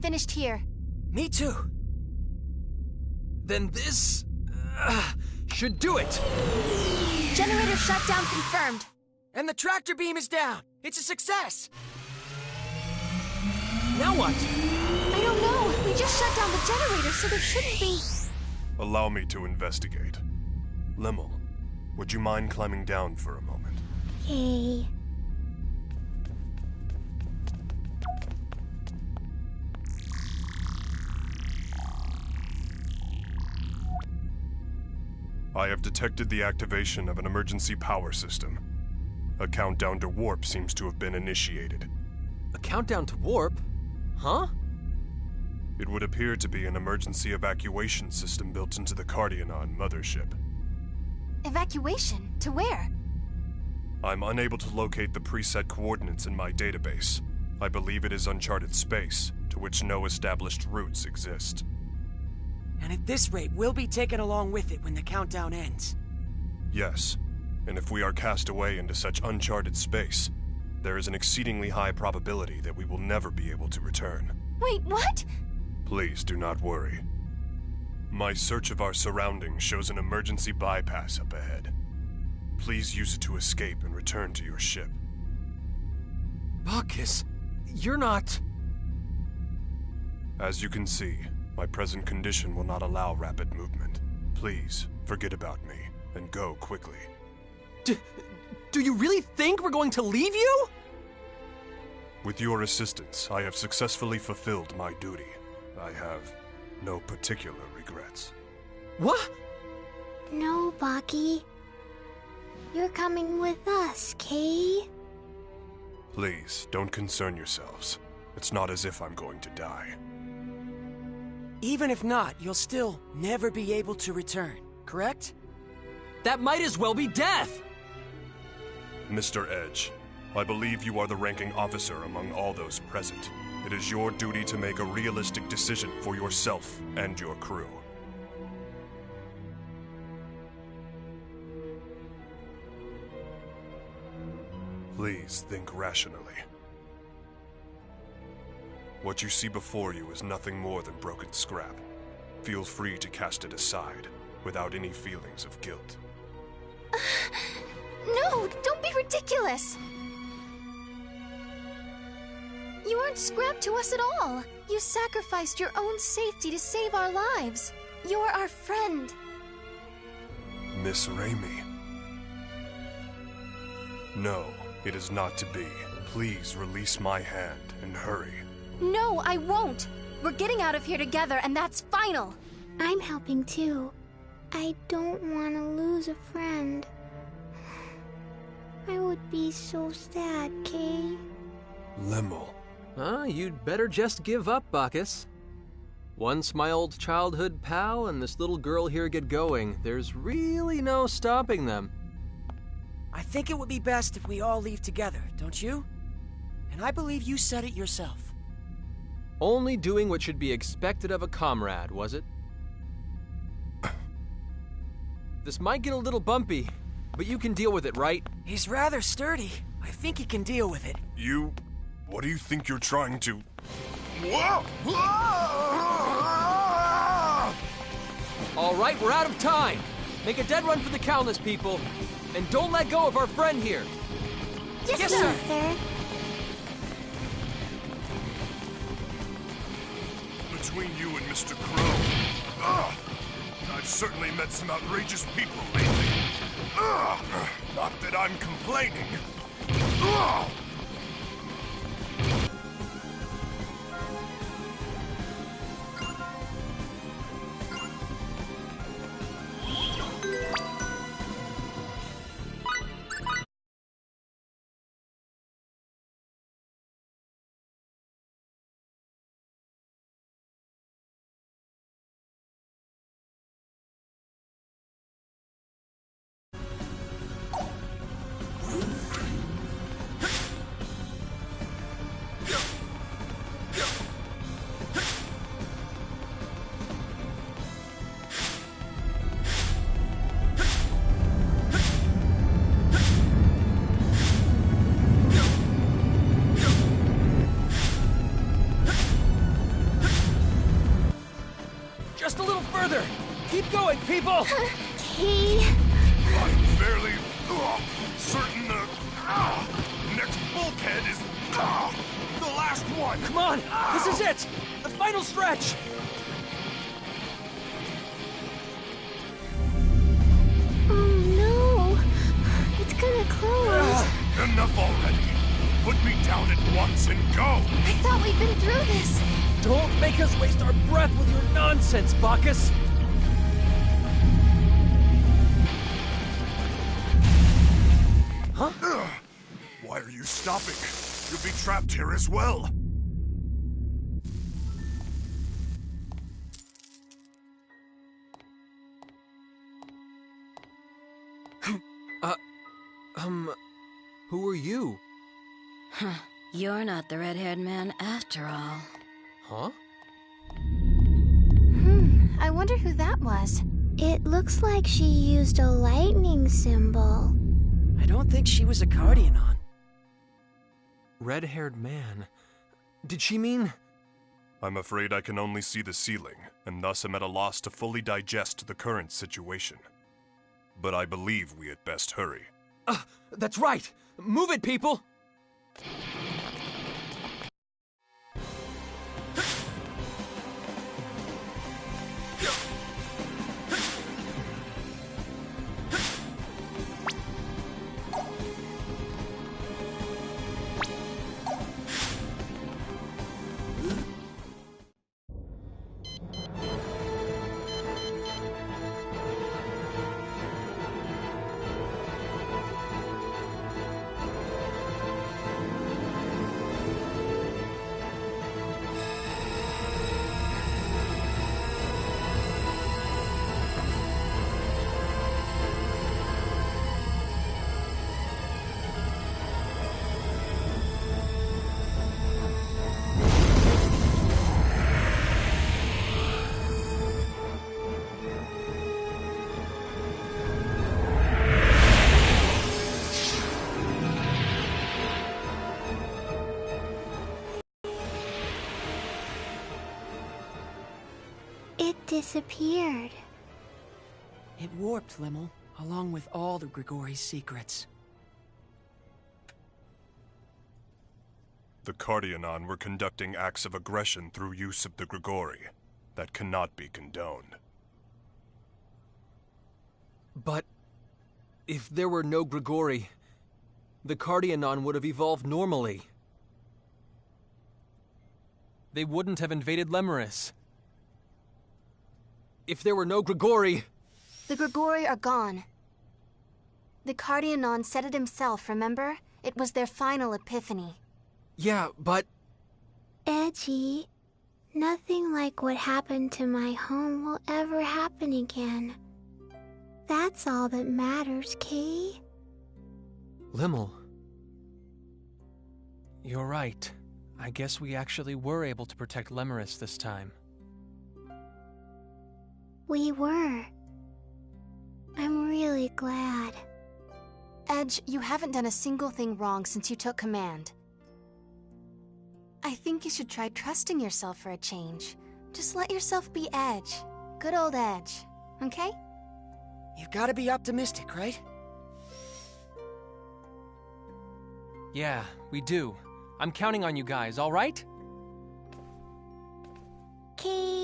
finished here. Me too. Then this... should do it! Generator shutdown confirmed. And the tractor beam is down. It's a success. Now what? I don't know. We just shut down the generator, so there shouldn't be... Allow me to investigate. Lemel, would you mind climbing down for a moment? Okay. I have detected the activation of an emergency power system. A countdown to warp seems to have been initiated. A countdown to warp? Huh? It would appear to be an emergency evacuation system built into the Cardionon mothership. Evacuation? To where? I'm unable to locate the preset coordinates in my database. I believe it is uncharted space, to which no established routes exist. And at this rate, we'll be taken along with it when the countdown ends. Yes, and if we are cast away into such uncharted space, there is an exceedingly high probability that we will never be able to return. Wait, what? Please do not worry. My search of our surroundings shows an emergency bypass up ahead. Please use it to escape and return to your ship. Bacchus, you're not... As you can see, my present condition will not allow rapid movement. Please, forget about me, and go quickly. Do you really think we're going to leave you? With your assistance, I have successfully fulfilled my duty. I have no particular regrets. What? No, Baki. You're coming with us, Kay. Please, don't concern yourselves. It's not as if I'm going to die. Even if not, you'll still never be able to return, correct? That might as well be death! Mr. Edge, I believe you are the ranking officer among all those present. It is your duty to make a realistic decision for yourself and your crew. Please think rationally. What you see before you is nothing more than broken scrap. Feel free to cast it aside, without any feelings of guilt. No, don't be ridiculous! You aren't scrap to us at all. You sacrificed your own safety to save our lives. You're our friend. Miss Raimi. No, it is not to be. Please release my hand and hurry. No, I won't. We're getting out of here together, and that's final. I'm helping too. I don't want to lose a friend. I would be so sad, Kay. Lemel. You'd better just give up, Bacchus. Once my old childhood pal and this little girl here get going, there's really no stopping them. I think it would be best if we all leave together, don't you? And I believe you said it yourself. Only doing what should be expected of a comrade, was it? This might get a little bumpy, but you can deal with it, right? He's rather sturdy. I think he can deal with it. You... what do you think you're trying to... All right, we're out of time. Make a dead run for the Countless, people. And don't let go of our friend here. Yes, sir. Sir. Between you and Mr. Crow. I've certainly met some outrageous people lately. Not that I'm complaining. Just a little further! Keep going, people! Kay. I'm fairly certain the next bulkhead is the last one. Come on! This is it! The final stretch! Oh no. It's gonna close. Enough already. Put me down at once and go. I thought we'd been through this. Don't make us waste our breath with your nonsense, Bacchus! Huh? Why are you stopping? You'll be trapped here as well. Who are you? You're not the red-haired man after all. Huh? I wonder who that was. It looks like she used a lightning symbol. I don't think she was a Cardionon. Red-haired man. Did she mean... I'm afraid I can only see the ceiling, and thus am at a loss to fully digest the current situation. But I believe we had best hurry. That's right! Move it, people! It disappeared. It warped, Limmel, along with all the Grigori's secrets. The Cardionon were conducting acts of aggression through use of the Grigori. That cannot be condoned. But... if there were no Grigori, the Cardionon would have evolved normally. They wouldn't have invaded Lemuris. If there were no Grigori... The Grigori are gone. The Cardionon said it himself, remember? It was their final epiphany. Yeah, but... Edgy. Nothing like what happened to my home will ever happen again. That's all that matters, Kay. Limmel... You're right. I guess we actually were able to protect Lemuris this time. We were. I'm really glad. Edge, you haven't done a single thing wrong since you took command. I think you should try trusting yourself for a change. Just let yourself be Edge. Good old Edge, okay? You've got to be optimistic, right? Yeah, we do. I'm counting on you guys, all right? Kay.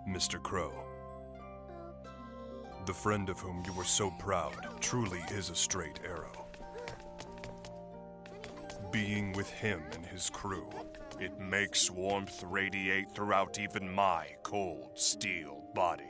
Mr. Crow, the friend of whom you were so proud truly is a straight arrow. Being with him and his crew, it makes warmth radiate throughout even my cold steel body.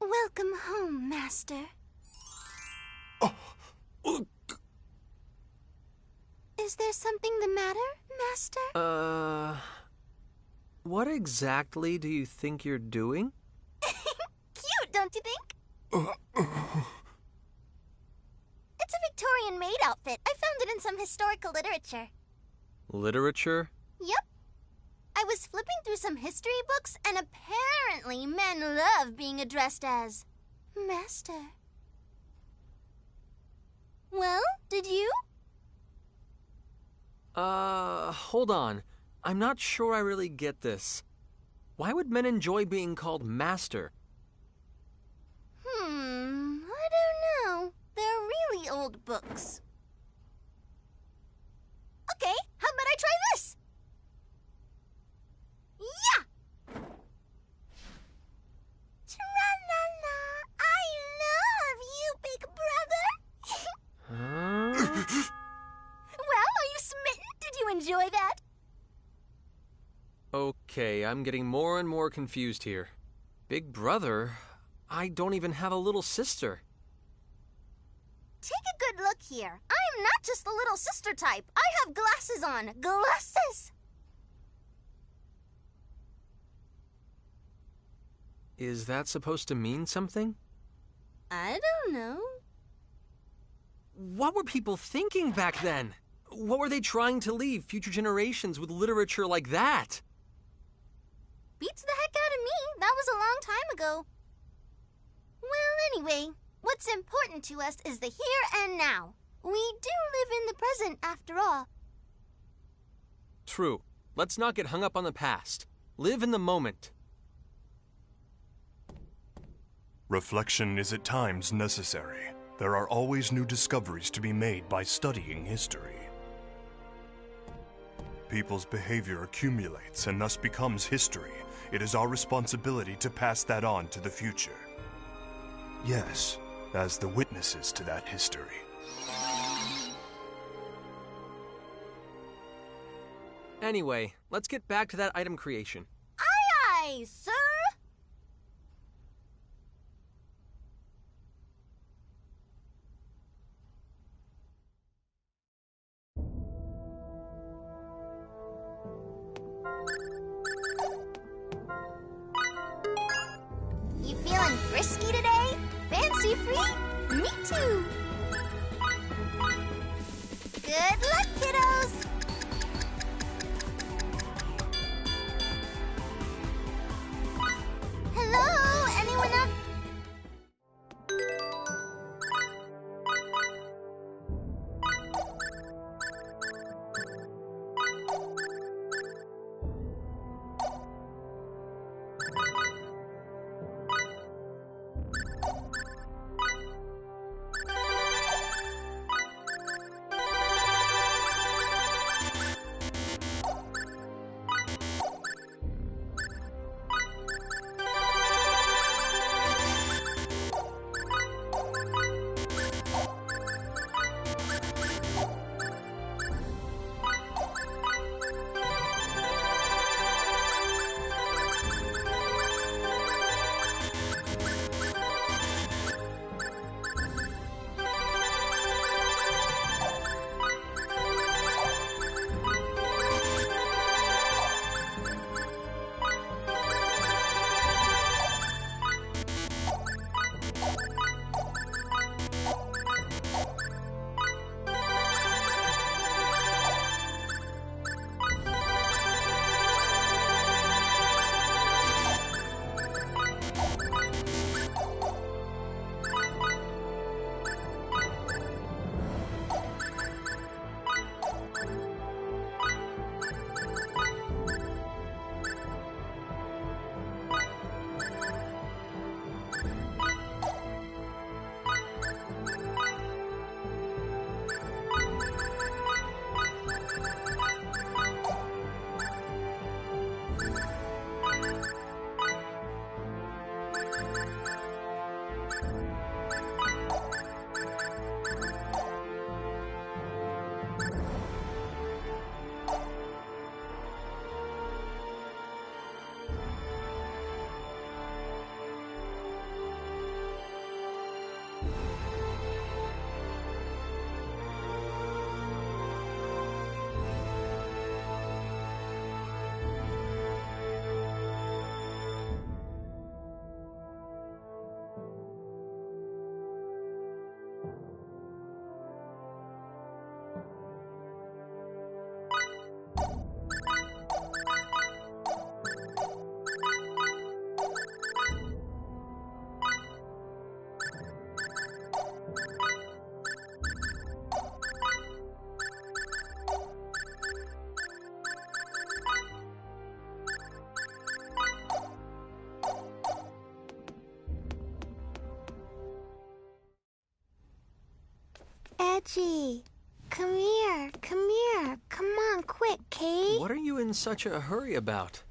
Welcome home, Master. Is there something the matter, Master? What exactly do you think you're doing? Cute, don't you think? It's a Victorian maid outfit. I found it in some historical literature. Literature? Yep. I was flipping through some history books, and apparently men love being addressed as Master. Well, did you? Hold on. I'm not sure I really get this. Why would men enjoy being called Master? I don't know. They're really old books. Okay, how about I try this? Yeah! Tra-la-la, I love you, big brother! Huh? Well, are you smitten? Did you enjoy that? Okay, I'm getting more and more confused here. Big brother? I don't even have a little sister. Take a good look here. I am not just the little sister type. I have glasses on. Glasses! Is that supposed to mean something? I don't know. What were people thinking back then? What were they trying to leave future generations with literature like that? Beats the heck out of me. That was a long time ago. Well, anyway, what's important to us is the here and now. We do live in the present, after all. True. Let's not get hung up on the past. Live in the moment. Reflection is at times necessary. There are always new discoveries to be made by studying history. People's behavior accumulates and thus becomes history. It is our responsibility to pass that on to the future. Yes, as the witnesses to that history. Anyway, let's get back to that item creation. Aye, aye, sir! You feeling frisky today? Fancy free? Me too! Good luck, kiddos! Edgy, come here, come here. Come on, quick, Kay. What are you in such a hurry about?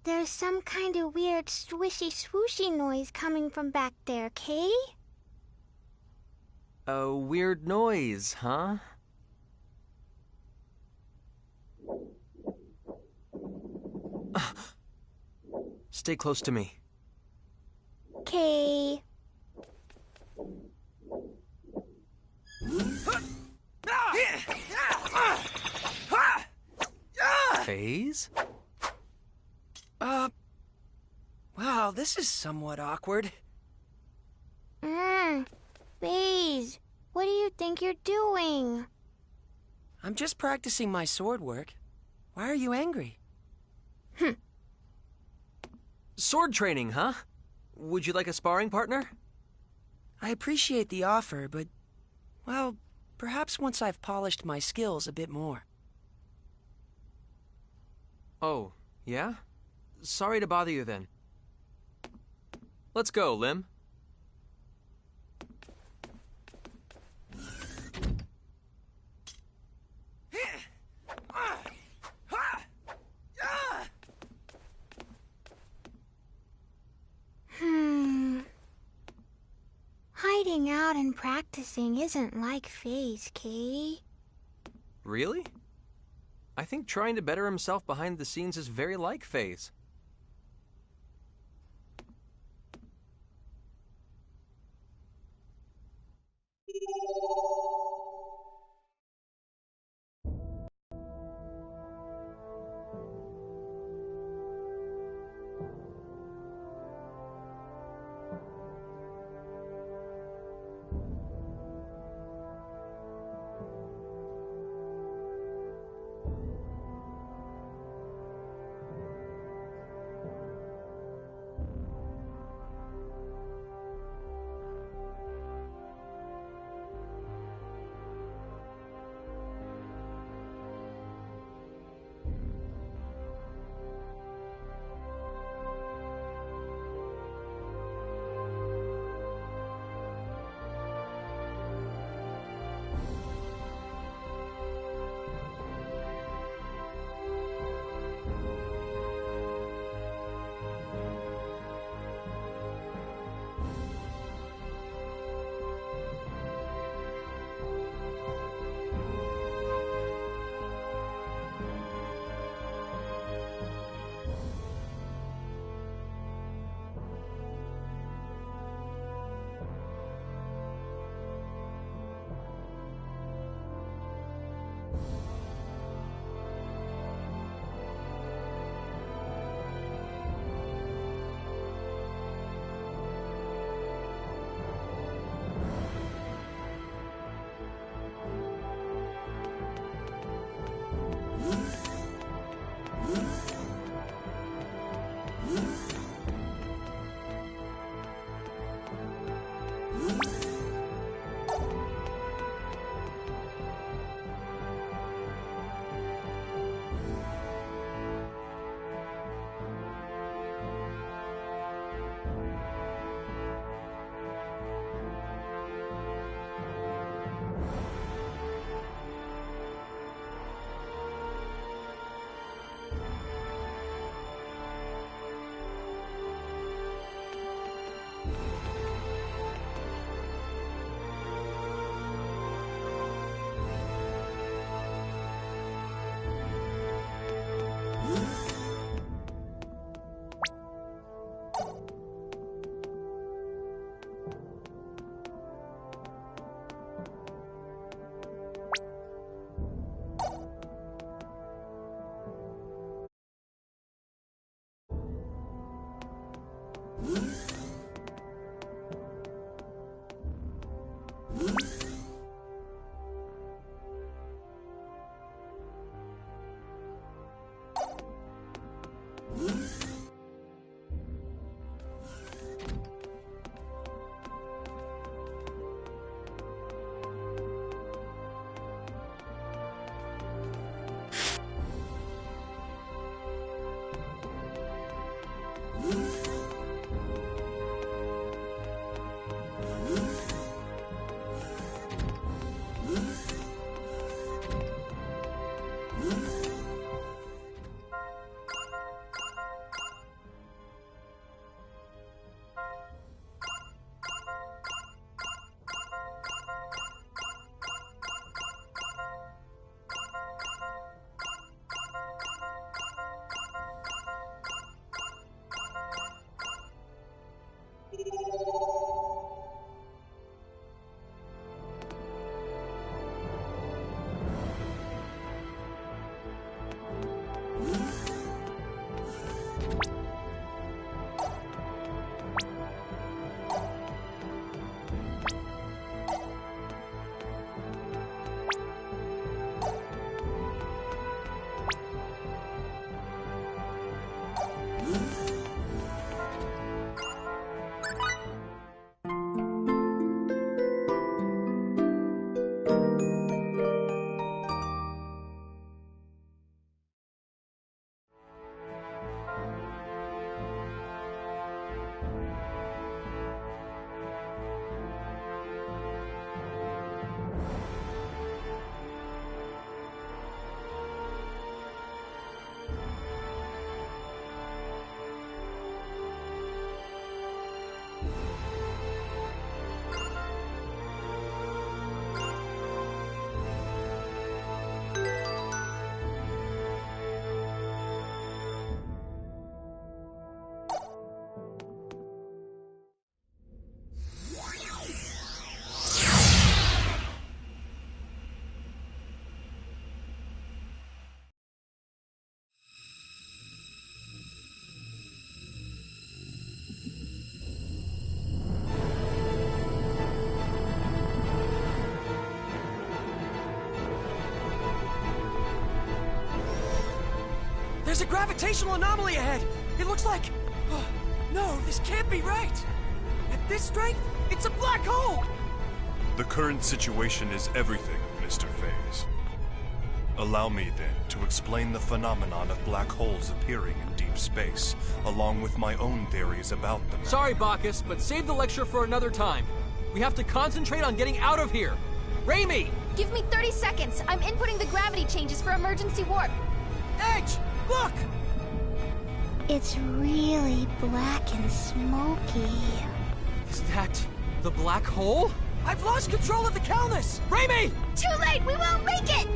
There's some kind of weird swishy swooshy noise coming from back there, Kay. A weird noise, huh? Stay close to me. Kay. Phase? Wow, this is somewhat awkward. Phase, what do you think you're doing? I'm just practicing my sword work. Why are you angry? Sword training, huh? Would you like a sparring partner? I appreciate the offer, but, well, perhaps once I've polished my skills a bit more. Oh, yeah? Sorry to bother you then. Let's go, Lim. Hiding out and practicing isn't like Phase, Kay. Really? I think trying to better himself behind the scenes is very like Phase. There's a gravitational anomaly ahead! It looks like... Oh, no, this can't be right! At this strength, it's a black hole! The current situation is everything, Mr. Phase. Allow me, then, to explain the phenomenon of black holes appearing in deep space, along with my own theories about them. Sorry, Bacchus, but save the lecture for another time. We have to concentrate on getting out of here. Raimi! Give me 30 seconds. I'm inputting the gravity changes for emergency warp. Edge! Look! It's really black and smoky. Is that the black hole? I've lost control of the Calnus! Raimi! Too late! We won't make it!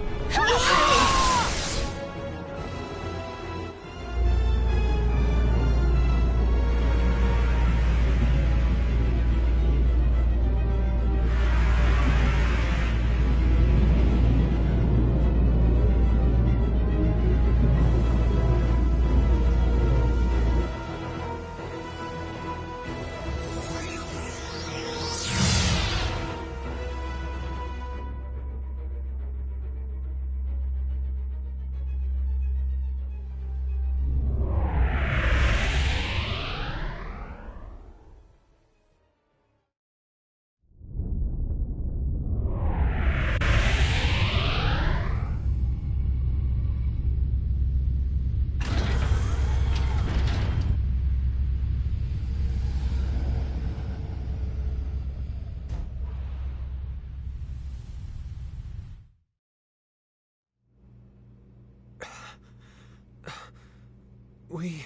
We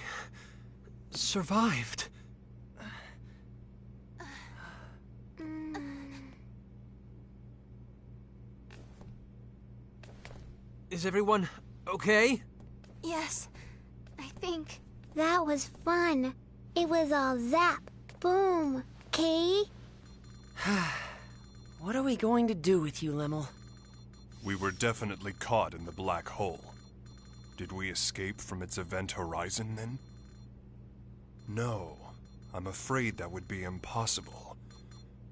survived. Is everyone okay? Yes, I think. That was fun. It was all zap, boom, Kay? What are we going to do with you, Lemmel? We were definitely caught in the black hole. Did we escape from its event horizon, then? No. I'm afraid that would be impossible.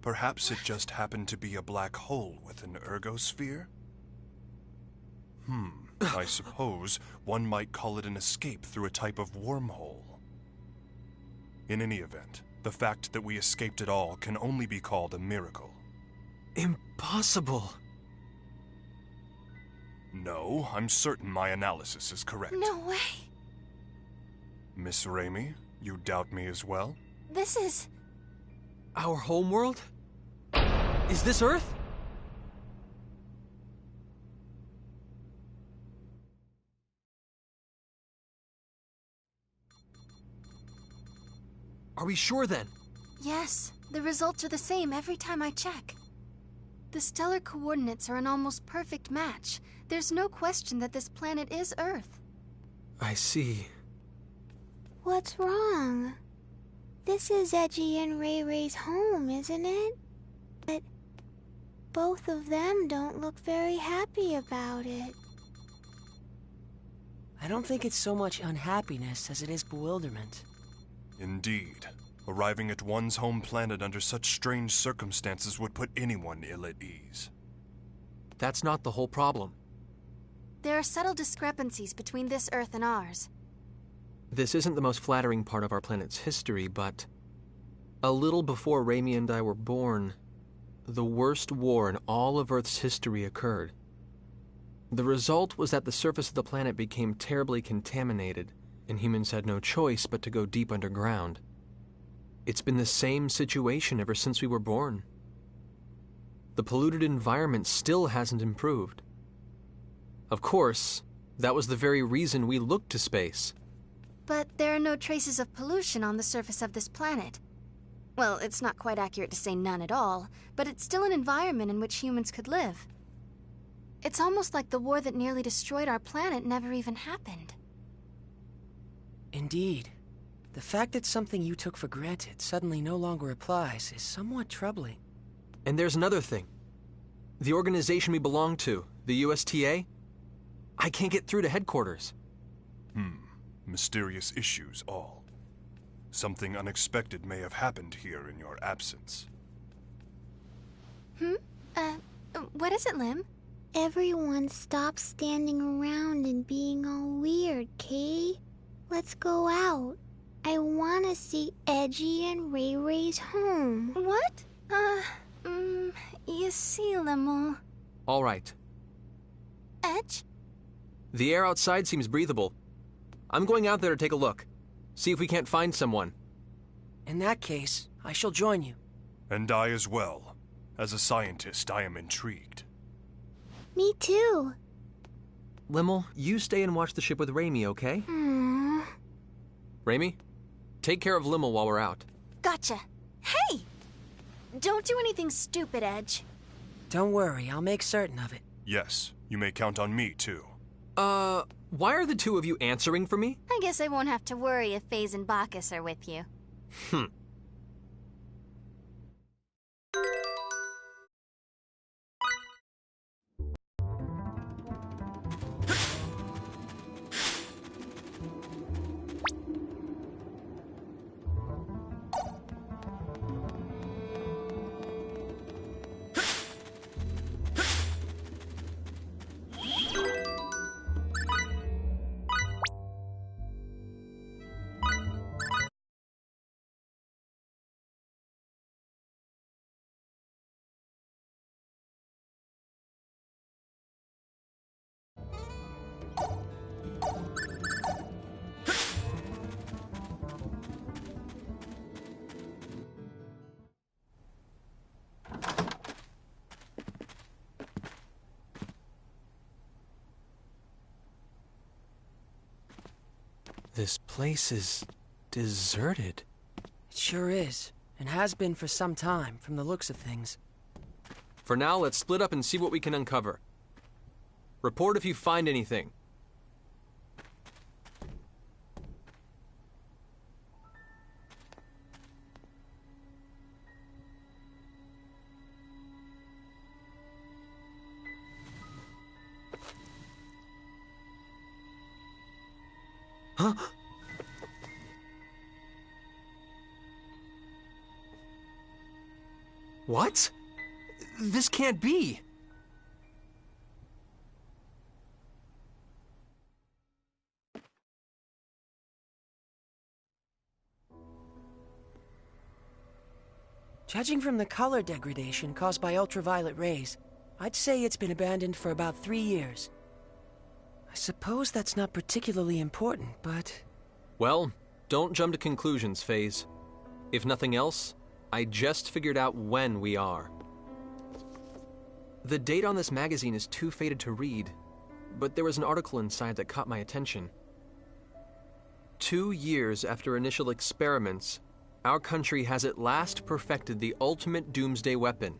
Perhaps it just happened to be a black hole with an ergosphere? I suppose one might call it an escape through a type of wormhole. In any event, the fact that we escaped at all can only be called a miracle. Impossible. No, I'm certain my analysis is correct. No way. Miss Raimi, you doubt me as well? This is... Our homeworld? Is this Earth? Are we sure then? Yes, the results are the same every time I check. The stellar coordinates are an almost perfect match. There's no question that this planet is Earth. I see. What's wrong? This is Edgy and Ray Ray's home, isn't it? But both of them don't look very happy about it. I don't think it's so much unhappiness as it is bewilderment. Indeed. Arriving at one's home planet under such strange circumstances would put anyone ill at ease. That's not the whole problem. There are subtle discrepancies between this Earth and ours. This isn't the most flattering part of our planet's history, but a little before Raimi and I were born, the worst war in all of Earth's history occurred. The result was that the surface of the planet became terribly contaminated, and humans had no choice but to go deep underground. It's been the same situation ever since we were born. The polluted environment still hasn't improved. Of course, that was the very reason we looked to space. But there are no traces of pollution on the surface of this planet. Well, it's not quite accurate to say none at all, but it's still an environment in which humans could live. It's almost like the war that nearly destroyed our planet never even happened. Indeed. The fact that something you took for granted suddenly no longer applies is somewhat troubling. And there's another thing. The organization we belong to, the USTA, I can't get through to headquarters. Mysterious issues all. Something unexpected may have happened here in your absence. What is it, Lim? Everyone stop standing around and being all weird, Kay. Let's go out. I want to see Edgy and Ray Ray's home. What? You see, Limmel. All right. Edge? The air outside seems breathable. I'm going out there to take a look. See if we can't find someone. In that case, I shall join you. And I as well. As a scientist, I am intrigued. Me too. Limmel, you stay and watch the ship with Raimi, okay? Raimi, take care of Limmel while we're out. Gotcha. Hey! Don't do anything stupid, Edge. Don't worry, I'll make certain of it. Yes, you may count on me too. Why are the two of you answering for me? I guess I won't have to worry if Faze and Bacchus are with you. This place is deserted. It sure is, and has been for some time, from the looks of things. For now, let's split up and see what we can uncover. Report if you find anything. Huh? What? This can't be. Judging from the color degradation caused by ultraviolet rays, I'd say it's been abandoned for about 3 years. I suppose that's not particularly important, but... Well, don't jump to conclusions, FaZe. If nothing else, I just figured out when we are. The date on this magazine is too faded to read, but there was an article inside that caught my attention. 2 years after initial experiments, our country has at last perfected the ultimate doomsday weapon.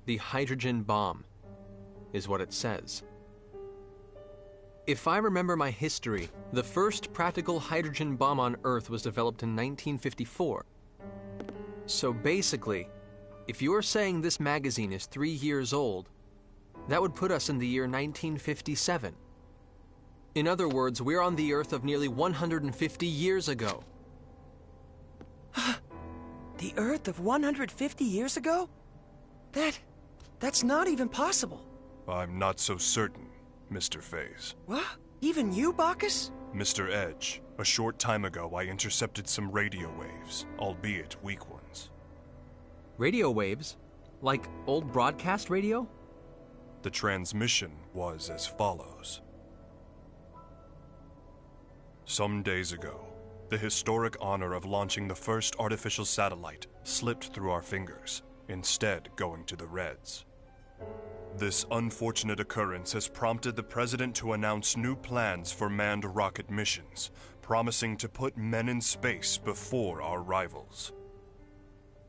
The hydrogen bomb, is what it says. If I remember my history, the first practical hydrogen bomb on Earth was developed in 1954. So basically, if you're saying this magazine is 3 years old, that would put us in the year 1957. In other words, we're on the Earth of nearly 150 years ago. The Earth of 150 years ago? That's not even possible. I'm not so certain, Mr. FaZe. What? Even you, Bacchus? Mr. Edge, a short time ago I intercepted some radio waves, albeit weak ones. Radio waves? Like old broadcast radio? The transmission was as follows. Some days ago, the historic honor of launching the first artificial satellite slipped through our fingers, instead going to the Reds. This unfortunate occurrence has prompted the President to announce new plans for manned rocket missions, promising to put men in space before our rivals.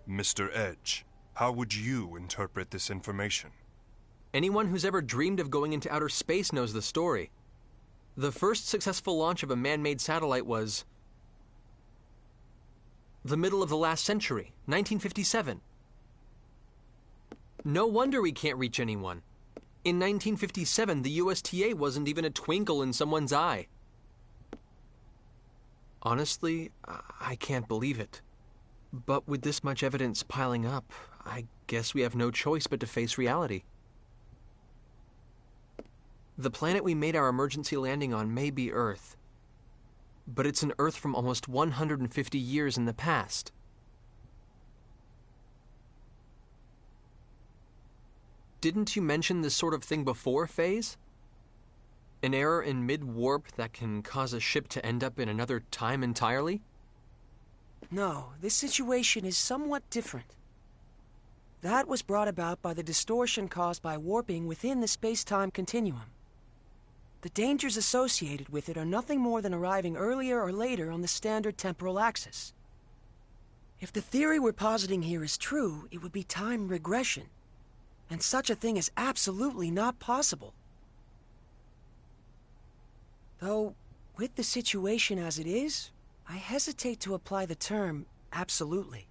Mr. Edge, how would you interpret this information? Anyone who's ever dreamed of going into outer space knows the story. The first successful launch of a man-made satellite was the middle of the last century, 1957. No wonder we can't reach anyone. In 1957, the USTA wasn't even a twinkle in someone's eye. Honestly, I can't believe it. But with this much evidence piling up, I guess we have no choice but to face reality. The planet we made our emergency landing on may be Earth, but it's an Earth from almost 150 years in the past. Didn't you mention this sort of thing before, FaZe? An error in mid-warp that can cause a ship to end up in another time entirely? No, this situation is somewhat different. That was brought about by the distortion caused by warping within the space-time continuum. The dangers associated with it are nothing more than arriving earlier or later on the standard temporal axis. If the theory we're positing here is true, it would be time regression. And such a thing is absolutely not possible. Though, with the situation as it is, I hesitate to apply the term absolutely.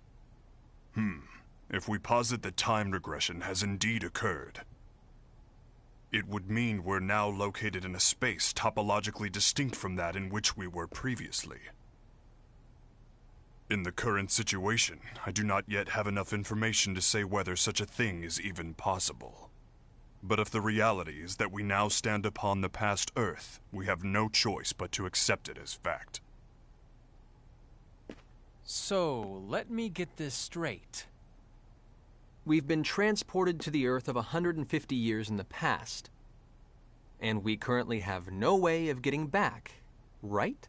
If we posit that time regression has indeed occurred, it would mean we're now located in a space topologically distinct from that in which we were previously. In the current situation, I do not yet have enough information to say whether such a thing is even possible. But if the reality is that we now stand upon the past Earth, we have no choice but to accept it as fact. So, let me get this straight. We've been transported to the Earth of 150 years in the past, and we currently have no way of getting back, right?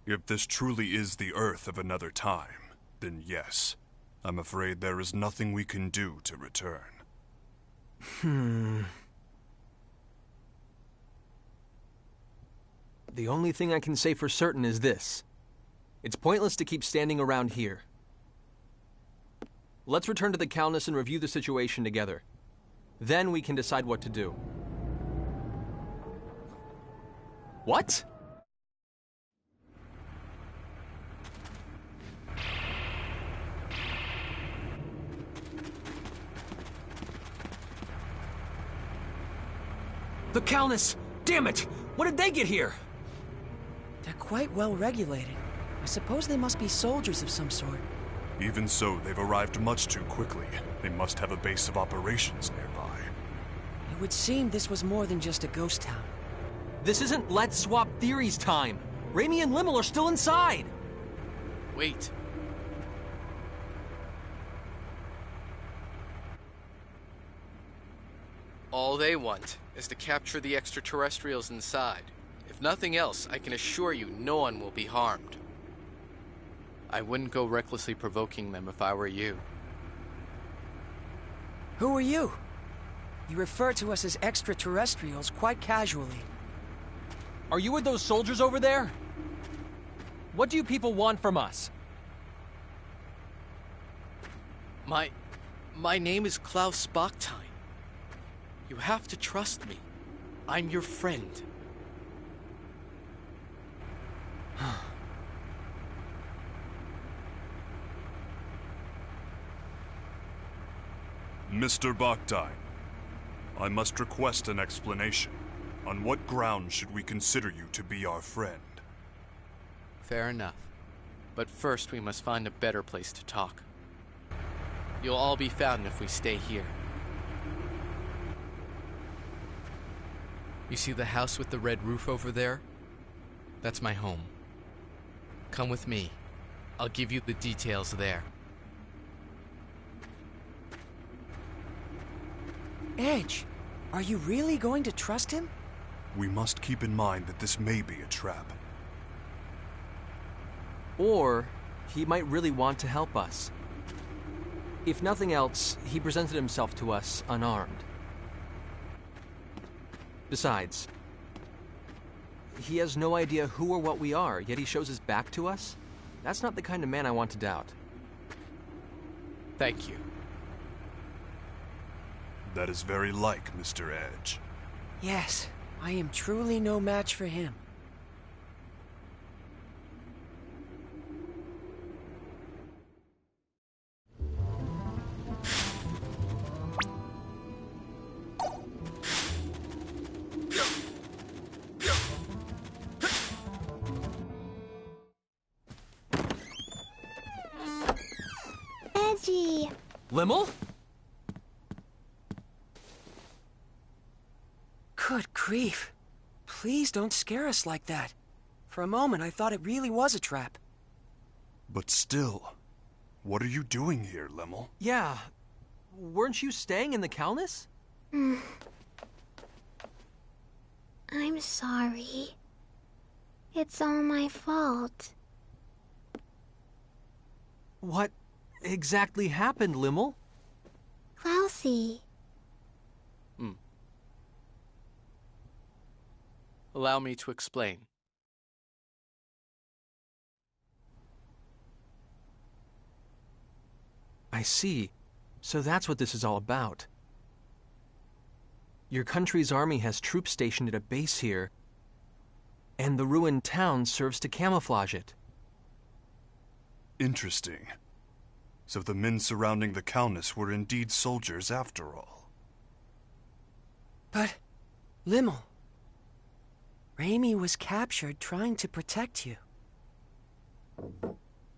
If this truly is the Earth of another time, then yes. I'm afraid there is nothing we can do to return. The only thing I can say for certain is this. It's pointless to keep standing around here. Let's return to the Calnus and review the situation together. Then we can decide what to do. What? The Calnus! Damn it! When did they get here? They're quite well regulated. I suppose they must be soldiers of some sort. Even so, they've arrived much too quickly. They must have a base of operations nearby. It would seem this was more than just a ghost town. This isn't Let's Swap Theories time. Raimi and Limmel are still inside. Wait. All they want is to capture the extraterrestrials inside. If nothing else, I can assure you no one will be harmed. I wouldn't go recklessly provoking them if I were you. Who are you? You refer to us as extraterrestrials quite casually. Are you with those soldiers over there? What do you people want from us? My name is Klaus Bachstein. You have to trust me. I'm your friend. Mr. Bachstein, I must request an explanation. On what grounds should we consider you to be our friend? Fair enough. But first we must find a better place to talk. You'll all be found if we stay here. You see the house with the red roof over there? That's my home. Come with me. I'll give you the details there. Edge, are you really going to trust him? We must keep in mind that this may be a trap. Or he might really want to help us. If nothing else, he presented himself to us unarmed. Besides, he has no idea who or what we are, yet he shows his back to us? That's not the kind of man I want to doubt. Thank you. That is very like Mr. Edge. Yes, I am truly no match for him. Edgy. Limmel? Good grief. Please don't scare us like that. For a moment, I thought it really was a trap. But still, what are you doing here, Limmel? Yeah. Weren't you staying in the Calnus? I'm sorry. It's all my fault. What exactly happened, Limmel? Klausy. Allow me to explain. I see. So that's what this is all about. Your country's army has troops stationed at a base here, and the ruined town serves to camouflage it. Interesting. So the men surrounding the Calnus were indeed soldiers after all. But, Limmel, Raimi was captured trying to protect you.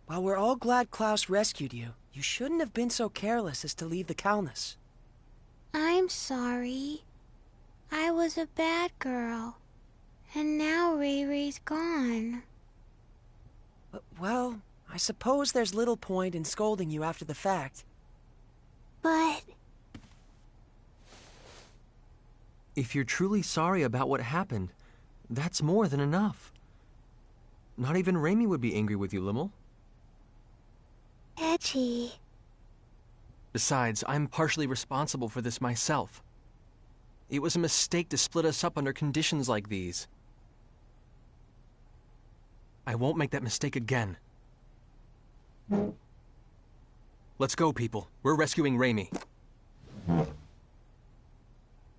While we're all glad Klaus rescued you, you shouldn't have been so careless as to leave the Calnus. I'm sorry. I was a bad girl. And now Ray Ray's gone. Well, I suppose there's little point in scolding you after the fact. But... If you're truly sorry about what happened, that's more than enough. Not even Raimi would be angry with you, Limmel. Edgy. Besides, I'm partially responsible for this myself. It was a mistake to split us up under conditions like these. I won't make that mistake again. Let's go, people. We're rescuing Raimi.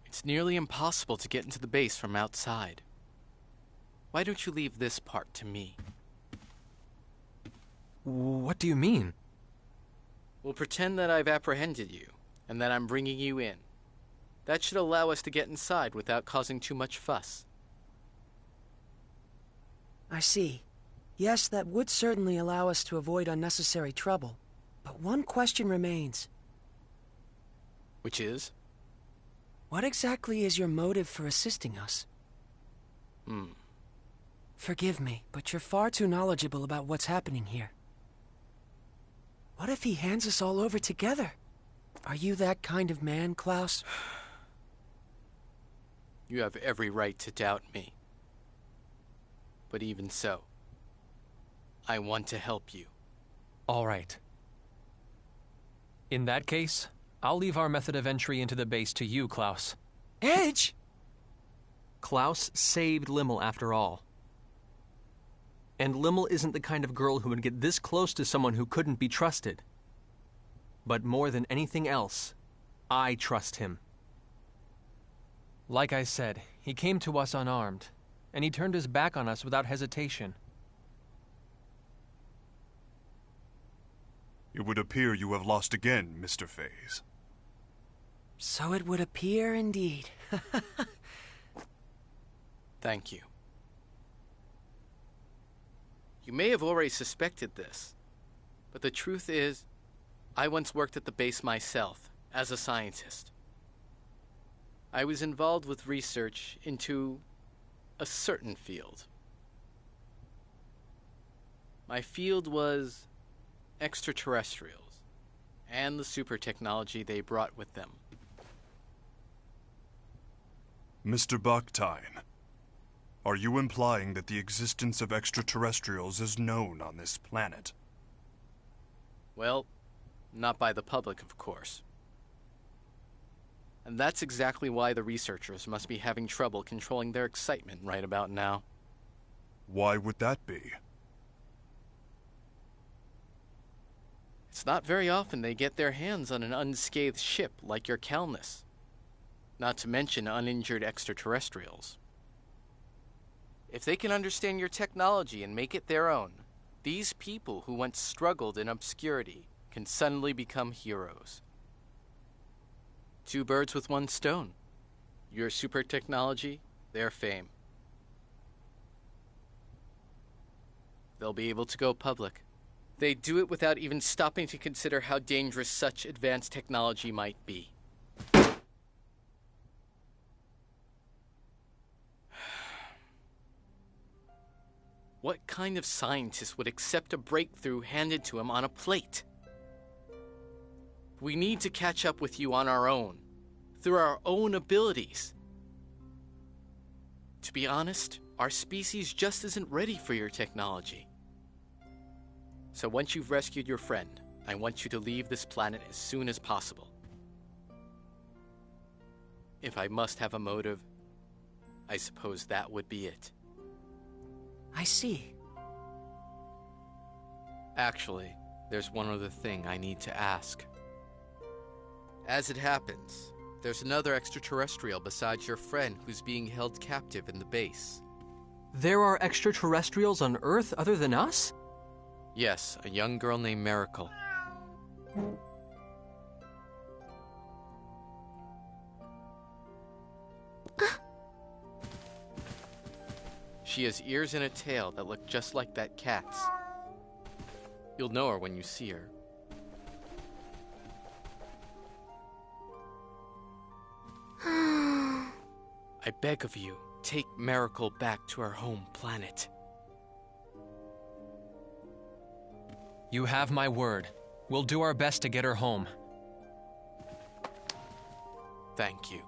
It's nearly impossible to get into the base from outside. Why don't you leave this part to me? What do you mean? We'll pretend that I've apprehended you, and that I'm bringing you in. That should allow us to get inside without causing too much fuss. I see. Yes, that would certainly allow us to avoid unnecessary trouble. But one question remains. Which is? What exactly is your motive for assisting us? Forgive me, but you're far too knowledgeable about what's happening here. What if he hands us all over together? Are you that kind of man, Klaus? You have every right to doubt me. But even so, I want to help you. All right. In that case, I'll leave our method of entry into the base to you, Klaus. Edge! Klaus saved Limmel after all. And Limmel isn't the kind of girl who would get this close to someone who couldn't be trusted. But more than anything else, I trust him. Like I said, he came to us unarmed, and he turned his back on us without hesitation. It would appear you have lost again, Mr. Faize. So it would appear indeed. Thank you. You may have already suspected this, but the truth is, I once worked at the base myself, as a scientist. I was involved with research into a certain field. My field was extraterrestrials, and the super technology they brought with them. Mr. Bakhtine, are you implying that the existence of extraterrestrials is known on this planet? Well, not by the public, of course. And that's exactly why the researchers must be having trouble controlling their excitement right about now. Why would that be? It's not very often they get their hands on an unscathed ship like your Calnus. Not to mention uninjured extraterrestrials. If they can understand your technology and make it their own, these people who once struggled in obscurity can suddenly become heroes. Two birds with one stone. Your super technology, their fame. They'll be able to go public. They do it without even stopping to consider how dangerous such advanced technology might be. What kind of scientist would accept a breakthrough handed to him on a plate? We need to catch up with you on our own, through our own abilities. To be honest, our species just isn't ready for your technology. So once you've rescued your friend, I want you to leave this planet as soon as possible. If I must have a motive, I suppose that would be it. I see. Actually, there's one other thing I need to ask. As it happens, there's another extraterrestrial besides your friend who's being held captive in the base. There are extraterrestrials on Earth other than us? Yes, a young girl named Miracle. She has ears and a tail that look just like that cat's. You'll know her when you see her. I beg of you, take Miracle back to her home planet. You have my word. We'll do our best to get her home. Thank you.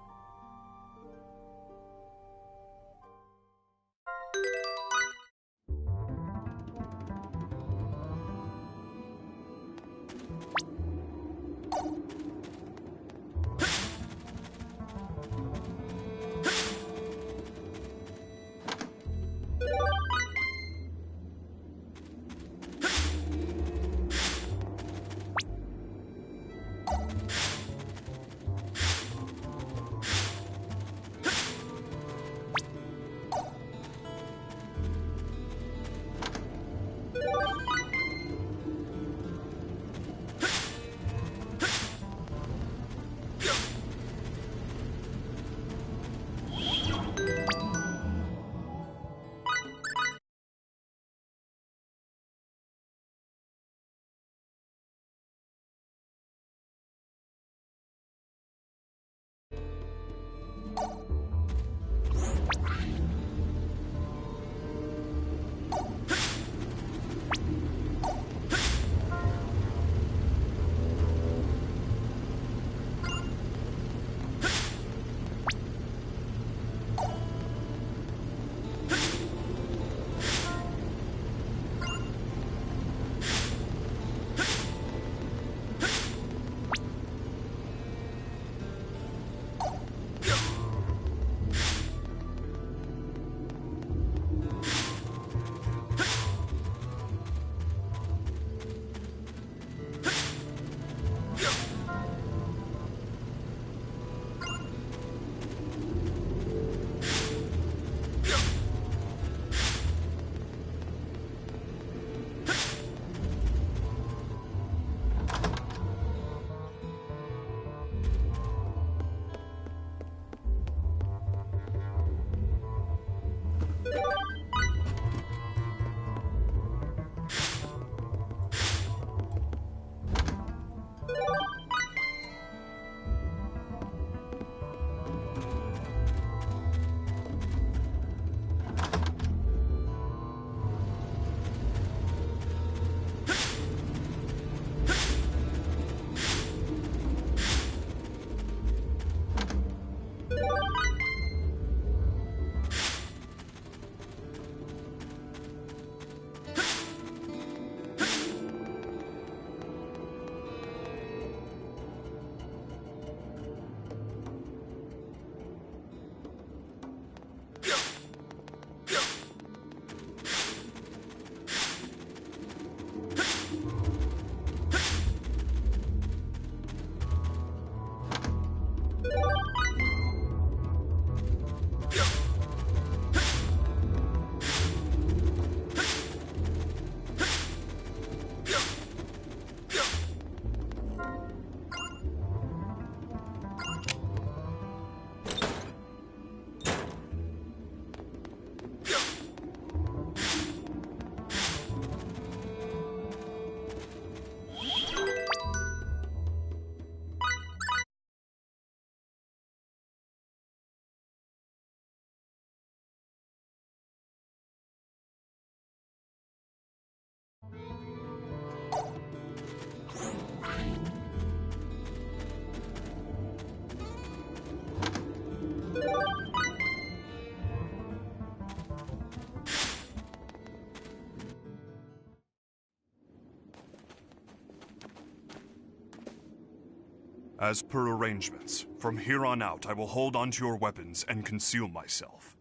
As per arrangements, from here on out I will hold onto your weapons and conceal myself.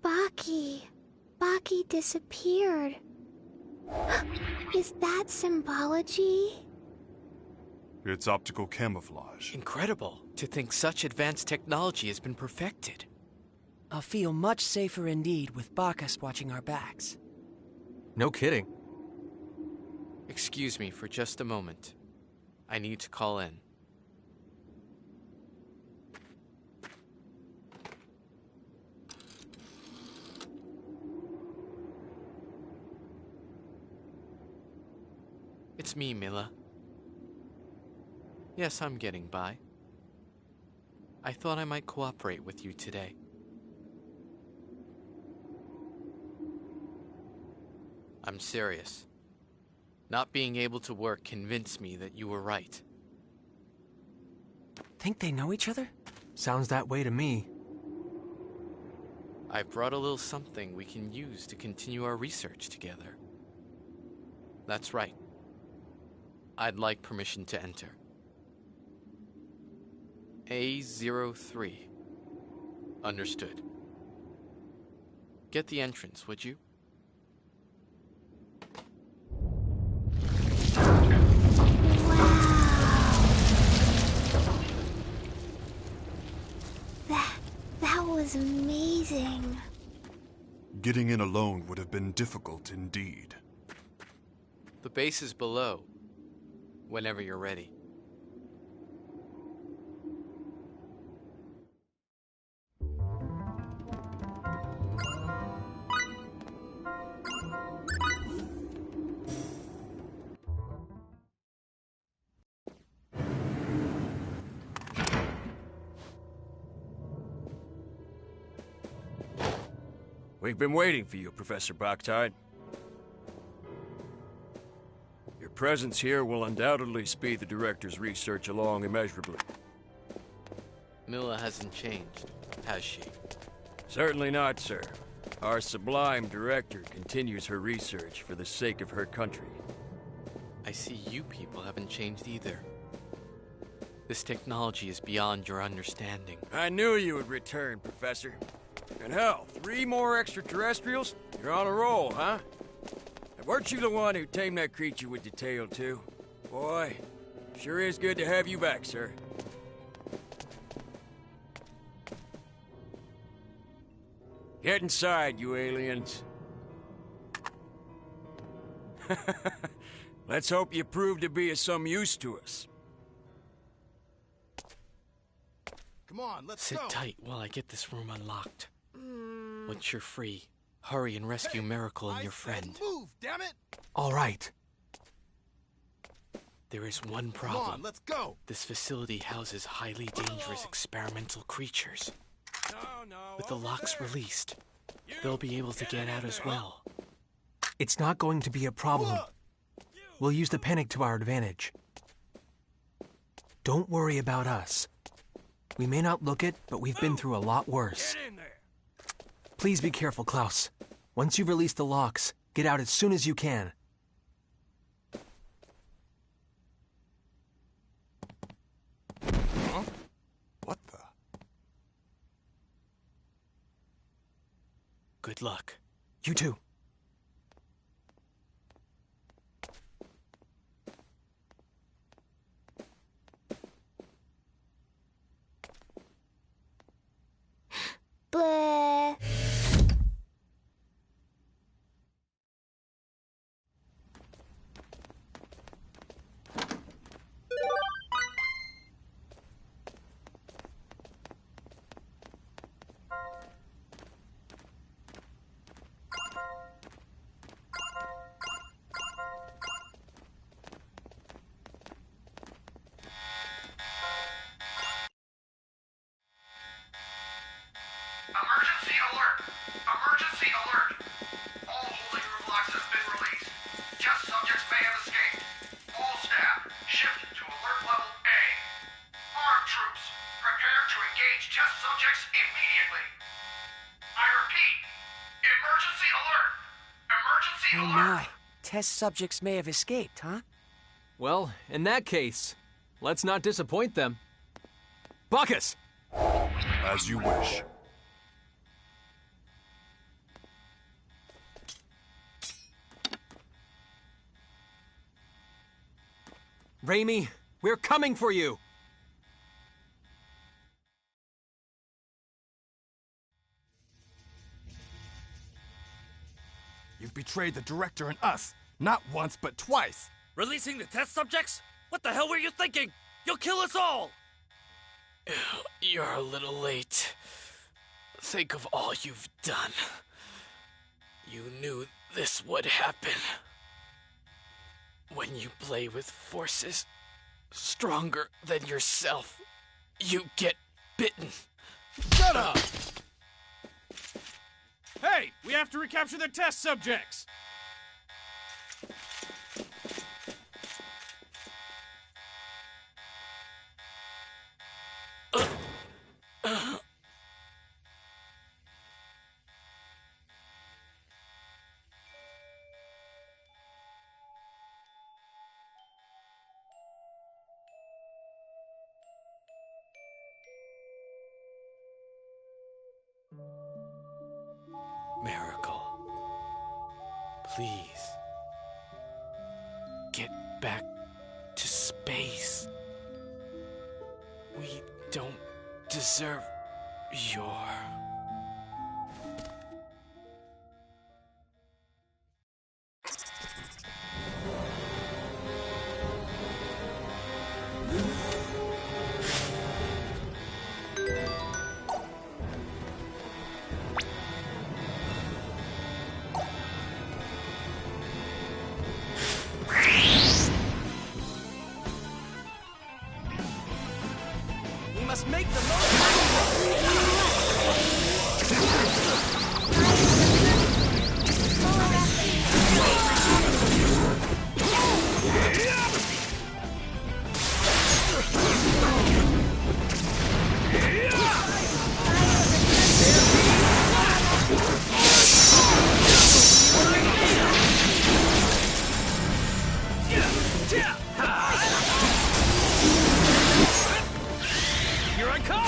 Baki. Baki disappeared. Is that symbology? It's optical camouflage. Incredible to think such advanced technology has been perfected. I'll feel much safer indeed with Bacchus watching our backs. No kidding. Excuse me for just a moment. I need to call in. It's me, Milla. Yes, I'm getting by. I thought I might cooperate with you today. I'm serious. Not being able to work convinced me that you were right. Think they know each other? Sounds that way to me. I brought a little something we can use to continue our research together. That's right. I'd like permission to enter. A03. Understood. Get the entrance, would you? That was amazing. Getting in alone would have been difficult indeed. The base is below. Whenever you're ready. We've been waiting for you, Professor Boctide. Your presence here will undoubtedly speed the Director's research along immeasurably. Milla hasn't changed, has she? Certainly not, sir. Our sublime Director continues her research for the sake of her country. I see you people haven't changed either. This technology is beyond your understanding. I knew you would return, Professor. And hell, 3 more extraterrestrials? You're on a roll, huh? And weren't you the one who tamed that creature with the tail, too? Boy, sure is good to have you back, sir. Get inside, you aliens. Let's hope you prove to be of some use to us. Come on, let's Sit go. tight while I get this room unlocked. Once you're free, hurry and rescue Miracle and your friend. Move, damn it! All right. There is one Come problem. on, let's go. This facility houses highly dangerous experimental creatures. With the locks released, they'll be able to get out as well. It's not going to be a problem. We'll use the panic to our advantage. Don't worry about us. We may not look it, but we've been through a lot worse. Get in there! Please be careful, Klaus. Once you've released the locks, get out as soon as you can. Huh? What the? Good luck. You too. Bleh. Emergency alert! Emergency alert! All holding room locks have been released. Test subjects may have escaped. All staff, shift to alert level A. Armed troops, prepare to engage test subjects immediately. I repeat, emergency alert! Emergency Oh alert! my. Test subjects may have escaped, huh? Well, in that case, let's not disappoint them. Bacchus! As you wish. Raimi, we're coming for you! You've betrayed the director and us, not once but twice. Releasing the test subjects? What the hell were you thinking? You'll kill us all! You're a little late. Think of all you've done. You knew this would happen. When you play with forces stronger than yourself, you get bitten. Shut up! Hey, we have to recapture their test subjects! Miracle. Please. Get back to space. We don't deserve your... We must make the most Here I come!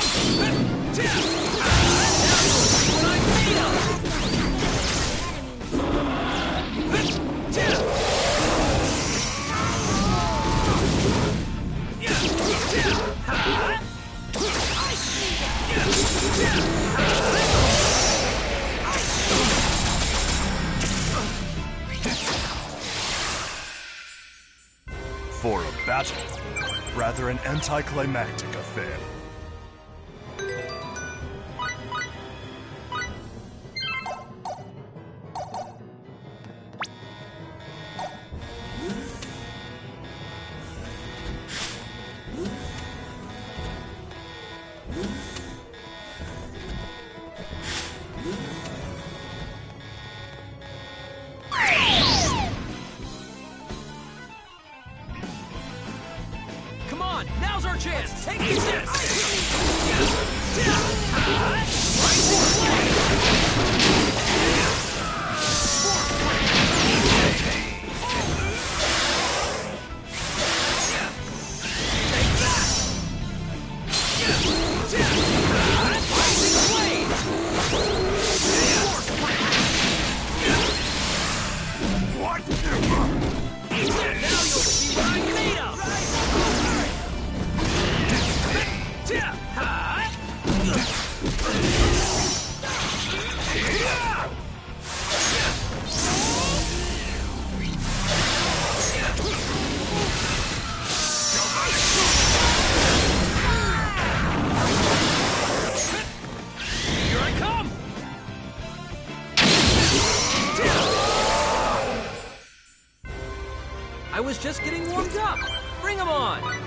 For a battle, rather an anticlimactic affair. Come on, now's our chance! Take this! What? Now you'll see what I'm made of! Here I come! I was just getting warmed up! Bring 'em on!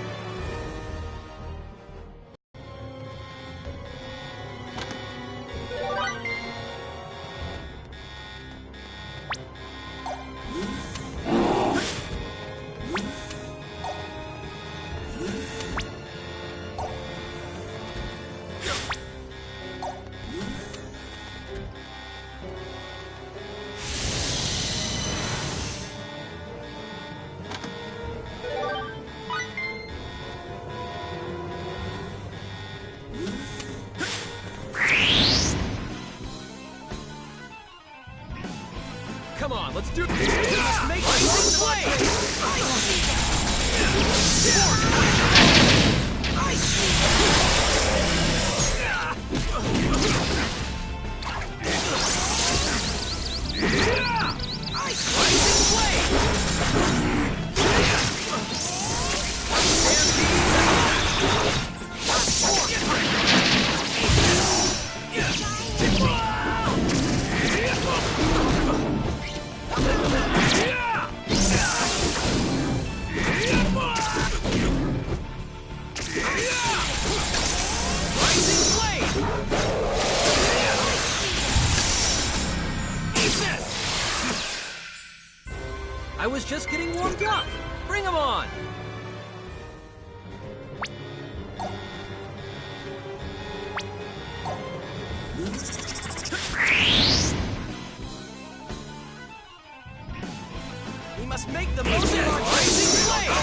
I was just getting warmed up. Bring 'em on! We must make the most of our rising flame!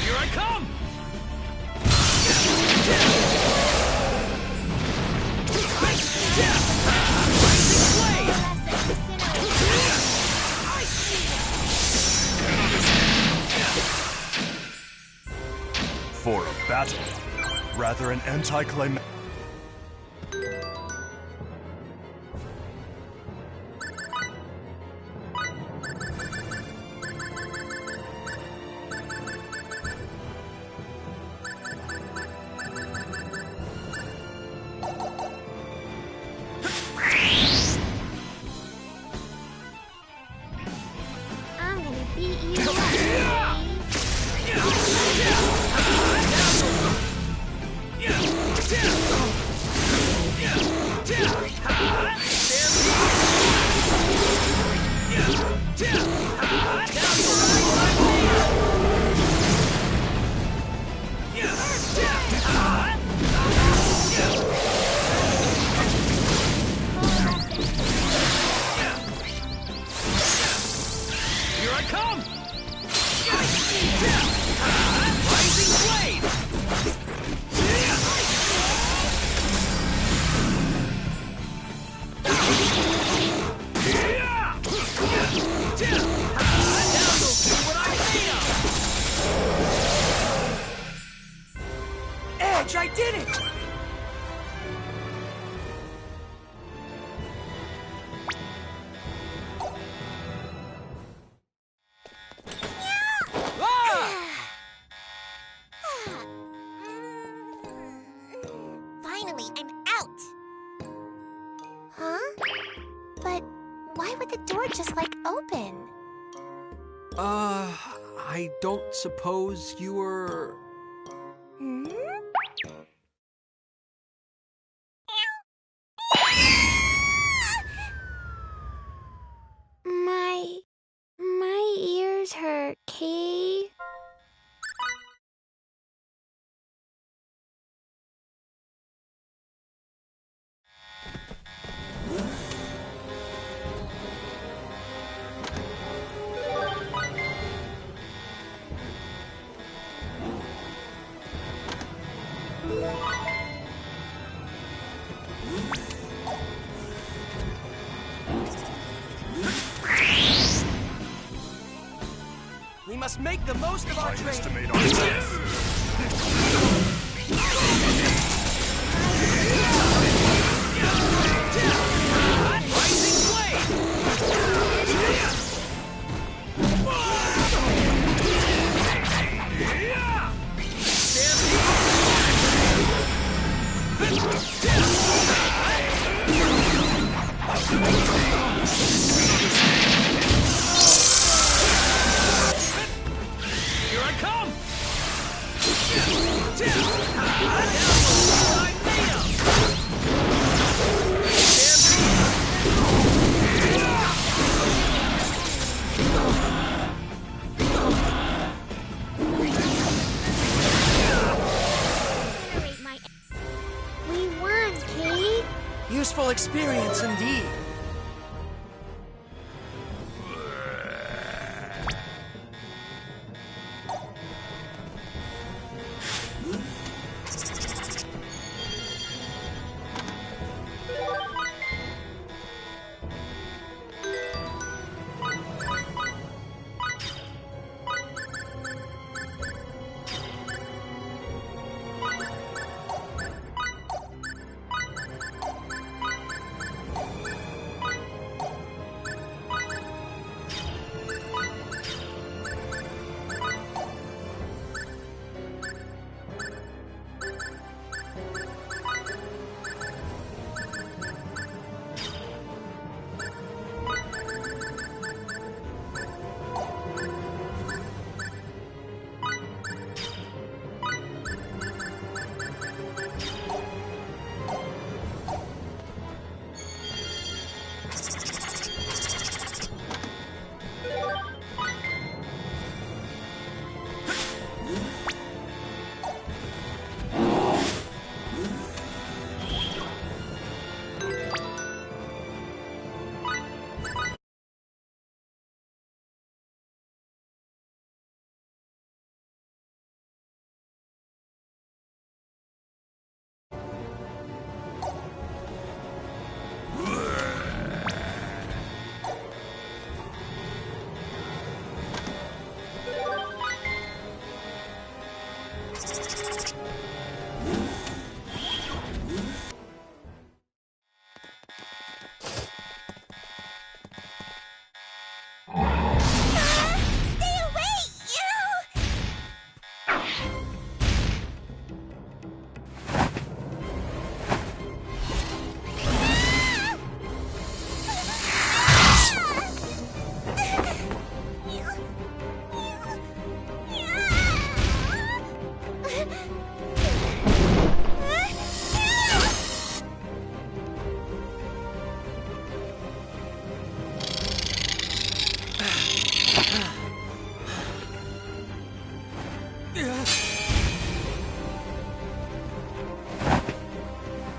Here I come! For a battle, rather an anticlimactic. I'm gonna beat you up. Here I come! Rising Blade! Edge, I did it! Finally, I'm out. Huh? But why would the door just like open? I don't suppose you were... Hmm? My ears hurt, Kay. We must make the most of our I training. estimate ourselves. Here I come! We won, Kay. Useful experience indeed.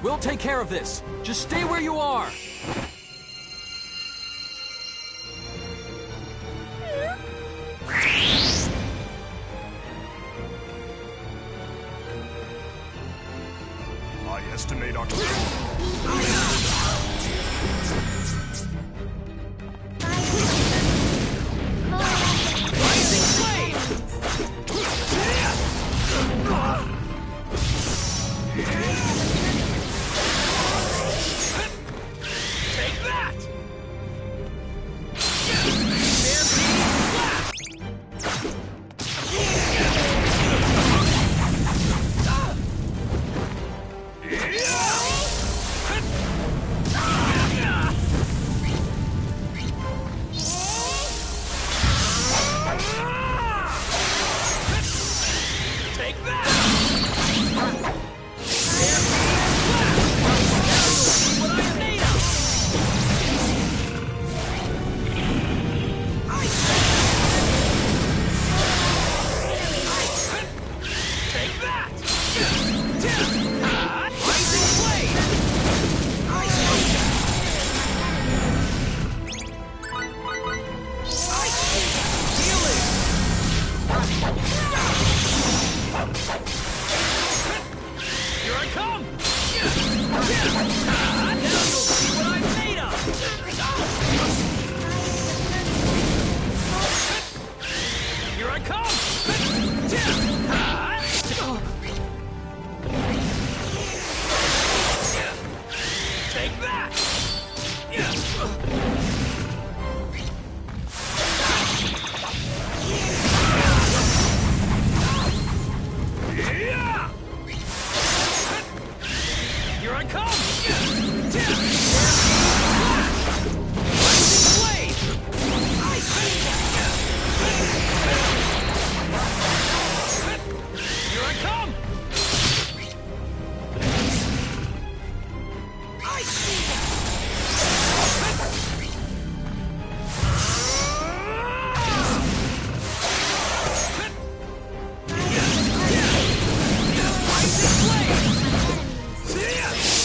We'll take care of this. Just stay where you are. I estimate our...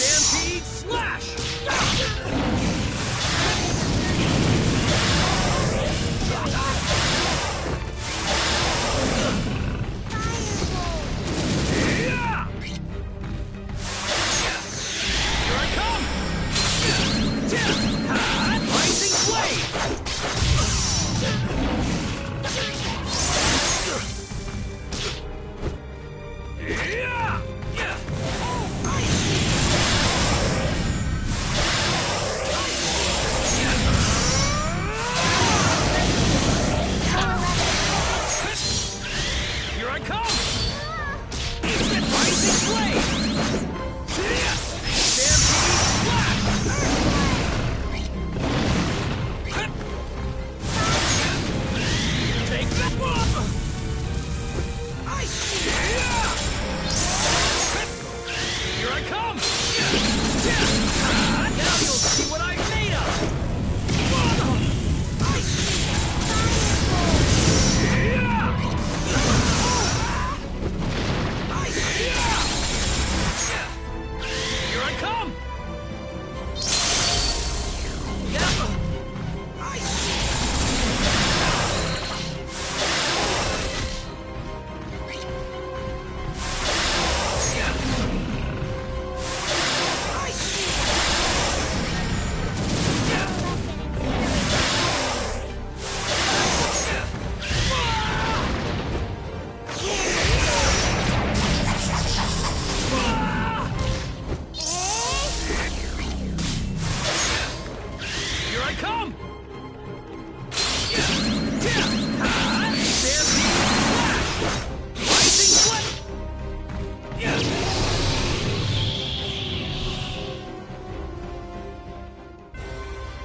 Stampede Slash!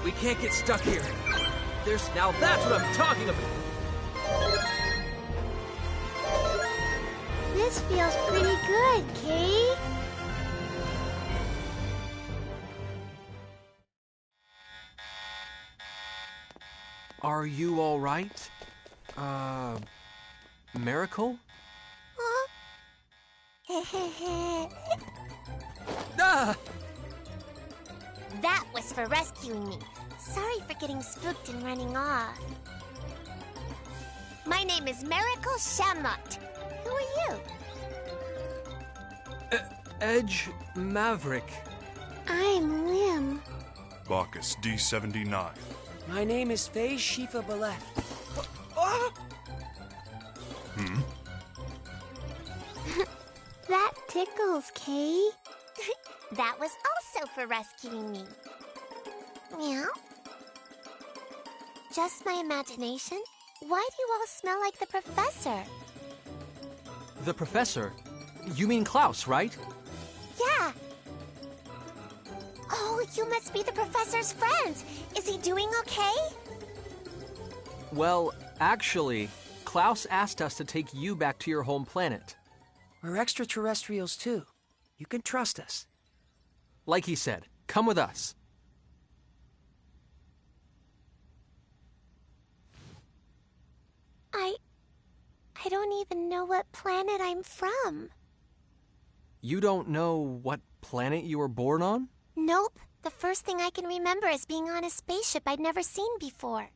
We can't get stuck here. Now that's what I'm talking about! This feels pretty good, Kay. Are you all right? Miracle? Ah! That was for rescuing me. Sorry for getting spooked and running off. My name is Miracle Shamlot. Who are you? Edge Maverick. I'm Lim. Bacchus D79. My name is Faye Shifa Baleth. That tickles, Kay. That was also for rescuing me. Meow. Just my imagination? Why do you all smell like the professor? The professor? You mean Klaus, right? Yeah. Oh, you must be the professor's friends. Is he doing okay? Well, actually, Klaus asked us to take you back to your home planet. We're extraterrestrials too. You can trust us. Like he said, come with us. I don't even know what planet I'm from. You don't know what planet you were born on? Nope. The first thing I can remember is being on a spaceship I'd never seen before.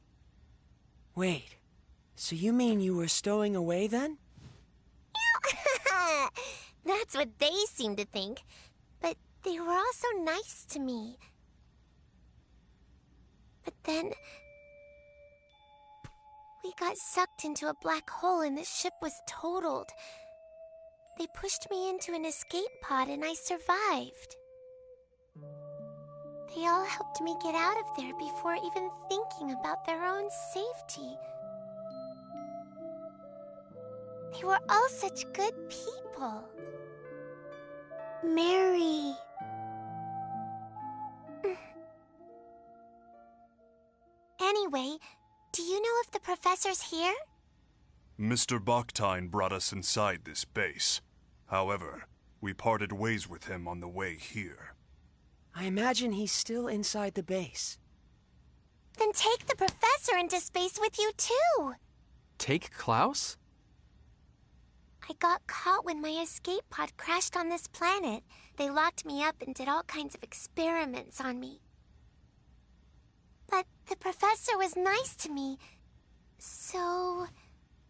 Wait, so you mean you were stowing away then? That's what they seem to think. But they were all so nice to me. But then we got sucked into a black hole and the ship was totaled. They pushed me into an escape pod and I survived. They all helped me get out of there before even thinking about their own safety. They were all such good people. Mary. Anyway, do you know if the professor's here? Mr. Baktine brought us inside this base. However, we parted ways with him on the way here. I imagine he's still inside the base. Then take the professor into space with you too. Take Klaus? I got caught when my escape pod crashed on this planet. They locked me up and did all kinds of experiments on me. But the professor was nice to me, so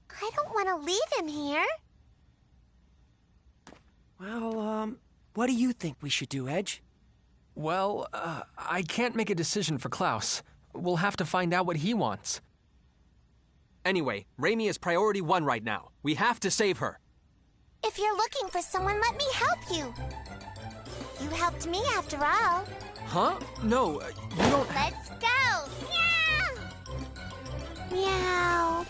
I don't want to leave him here. Well, what do you think we should do, Edge? Well, I can't make a decision for Klaus. We'll have to find out what he wants. Anyway, Raimi is priority 1 right now. We have to save her. If you're looking for someone, let me help you. You helped me after all. Huh? No, you don't... Let's go! Meow! Meow.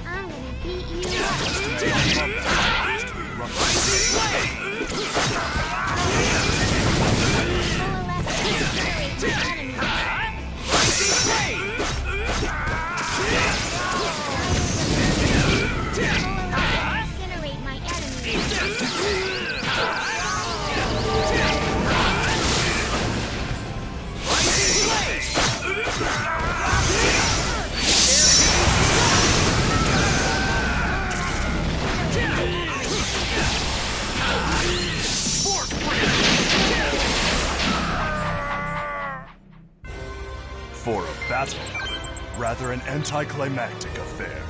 I'm gonna beat you Incinerate my For a battle, rather an anticlimactic affair.